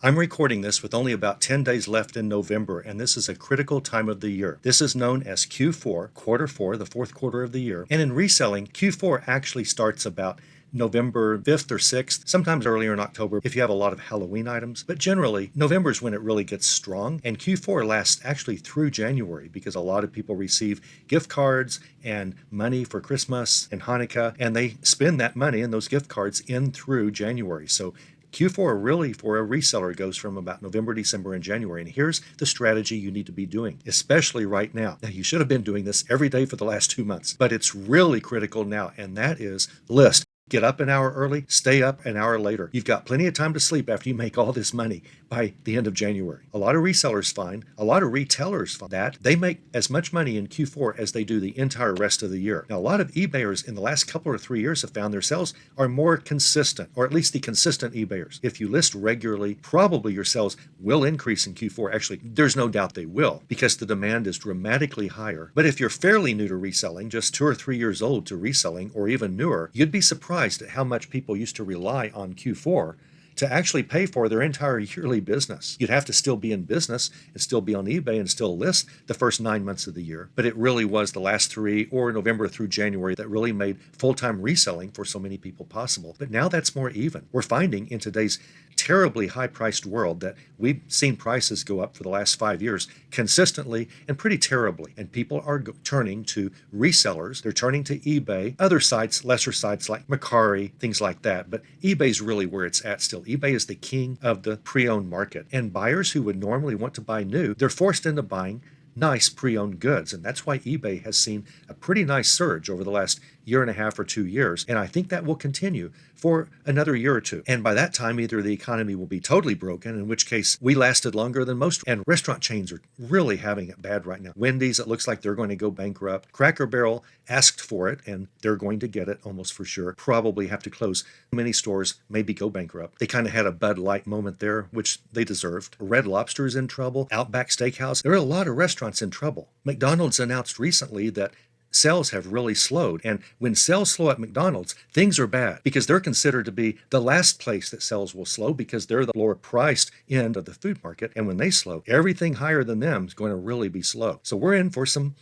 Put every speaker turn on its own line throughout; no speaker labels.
I'm recording this with only about 10 days left in November, and this is a critical time of the year. This is known as Q4, quarter four, the fourth quarter of the year. And in reselling, Q4 actually starts about November 5th or 6th, sometimes earlier in October if you have a lot of Halloween items. But generally, November is when it really gets strong, and Q4 lasts actually through January because a lot of people receive gift cards and money for Christmas and Hanukkah, and they spend that money and those gift cards in through January. So Q4 really for a reseller goes from about November, December, and January. And here's the strategy you need to be doing, especially right now. Now, you should have been doing this every day for the last 2 months, but it's really critical now, and that is list. Get up an hour early, stay up an hour later. You've got plenty of time to sleep after you make all this money by the end of January. A lot of resellers find, a lot of retailers find that they make as much money in Q4 as they do the entire rest of the year. Now, a lot of eBayers in the last couple or 3 years have found their sales are more consistent, or at least the consistent eBayers. If you list regularly, probably your sales will increase in Q4. Actually, there's no doubt they will because the demand is dramatically higher. But if you're fairly new to reselling, just 2 or 3 years old to reselling, or even newer, you'd be surprised at how much people used to rely on Q4 to actually pay for their entire yearly business. You'd have to still be in business and still be on eBay and still list the first 9 months of the year. But it really was the last 3 or November through January that really made full-time reselling for so many people possible. But now that's more even. We're finding in today's terribly high-priced world that we've seen prices go up for the last 5 years consistently and pretty terribly. And people are turning to resellers. They're turning to eBay, other sites, lesser sites like Mercari, things like that. But eBay's really where it's at still. eBay is the king of the pre-owned market. And buyers who would normally want to buy new, they're forced into buying nice pre-owned goods. And that's why eBay has seen a pretty nice surge over the last year and a half or 2 years. And I think that will continue for another year or two. And by that time, either the economy will be totally broken, in which case we lasted longer than most. And restaurant chains are really having it bad right now. Wendy's, it looks like they're going to go bankrupt. Cracker Barrel asked for it, and they're going to get it almost for sure. Probably have to close many stores, maybe go bankrupt. They kind of had a Bud Light moment there, which they deserved. Red Lobster's in trouble. Outback Steakhouse. There are a lot of restaurants in trouble. McDonald's announced recently that sales have really slowed. And when sales slow at McDonald's, things are bad because they're considered to be the last place that sales will slow because they're the lower priced end of the food market. And when they slow, everything higher than them is going to really be slow. So we're in for some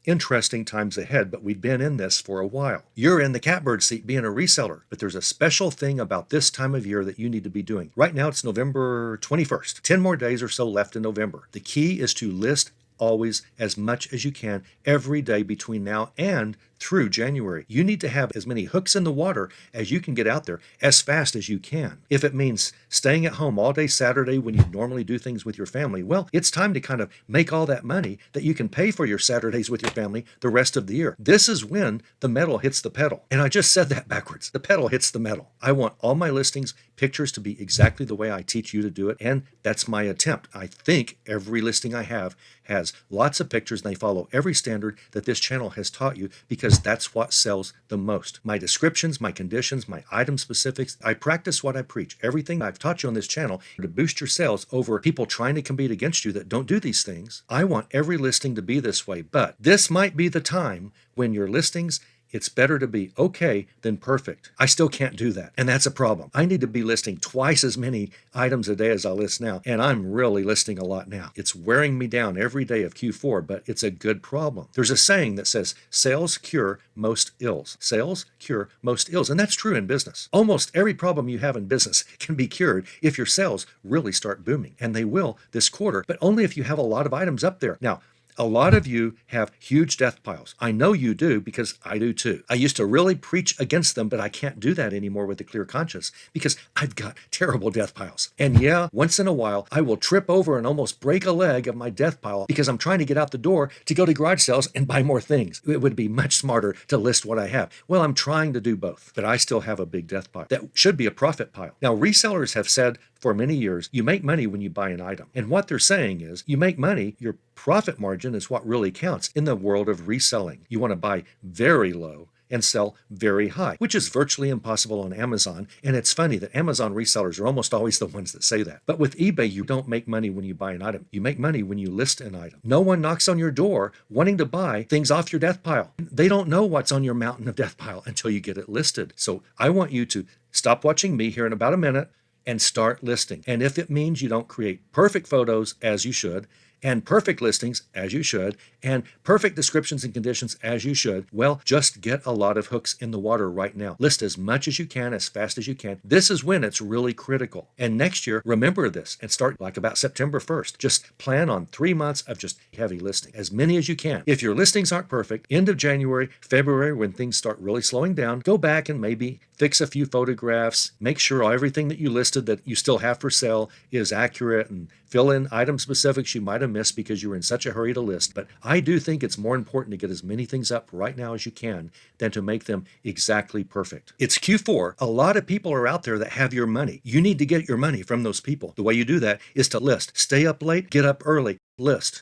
interesting times ahead, but we've been in this for a while. You're in the catbird seat being a reseller, but there's a special thing about this time of year that you need to be doing. Right now, it's November 21st. 10 more days or so left in November. The key is to list always as much as you can every day between now and through January. You need to have as many hooks in the water as you can get out there as fast as you can. If it means staying at home all day Saturday when you normally do things with your family, well, it's time to kind of make all that money that you can pay for your Saturdays with your family the rest of the year. This is when the metal hits the pedal. And I just said that backwards. The pedal hits the metal. I want all my listings, pictures to be exactly the way I teach you to do it. And that's my attempt. I think every listing I have has lots of pictures and they follow every standard that this channel has taught you because that's what sells the most. My descriptions, my conditions, my item specifics, I practice what I preach. Everything I've taught you on this channel to boost your sales over people trying to compete against you that don't do these things. I want every listing to be this way, but this might be the time when your listings, it's better to be okay than perfect. I still can't do that, and that's a problem. I need to be listing twice as many items a day as I list now, and I'm really listing a lot now. It's wearing me down every day of Q4, but it's a good problem. There's a saying that says, sales cure most ills. Sales cure most ills, and that's true in business. Almost every problem you have in business can be cured if your sales really start booming, and they will this quarter, but only if you have a lot of items up there. Now, a lot of you have huge death piles. I know you do because I do too. I used to really preach against them, but I can't do that anymore with a clear conscience because I've got terrible death piles. And yeah, once in a while, I will trip over and almost break a leg of my death pile because I'm trying to get out the door to go to garage sales and buy more things. It would be much smarter to list what I have. Well, I'm trying to do both, but I still have a big death pile. That should be a profit pile. Now, resellers have said for many years, you make money when you buy an item. And what they're saying is you make money, your profit margin is what really counts in the world of reselling. You want to buy very low and sell very high, which is virtually impossible on Amazon. And it's funny that Amazon resellers are almost always the ones that say that. But with eBay, you don't make money when you buy an item. You make money when you list an item. No one knocks on your door wanting to buy things off your death pile. They don't know what's on your mountain of death pile until you get it listed. So I want you to stop watching me here in about a minute. and start listing. And if it means you don't create perfect photos as you should, and perfect listings as you should, and perfect descriptions and conditions as you should, well, just get a lot of hooks in the water right now. List as much as you can, as fast as you can. This is when it's really critical. And next year, remember this and start like about September 1st. Just plan on 3 months of just heavy listing, as many as you can. If your listings aren't perfect, end of January, February, when things start really slowing down, go back and maybe fix a few photographs, make sure everything that you listed that you still have for sale is accurate, and fill in item specifics you might have missed because you were in such a hurry to list. But I do think it's more important to get as many things up right now as you can than to make them exactly perfect. It's Q4. A lot of people are out there that have your money. You need to get your money from those people. The way you do that is to list. Stay up late, get up early, list.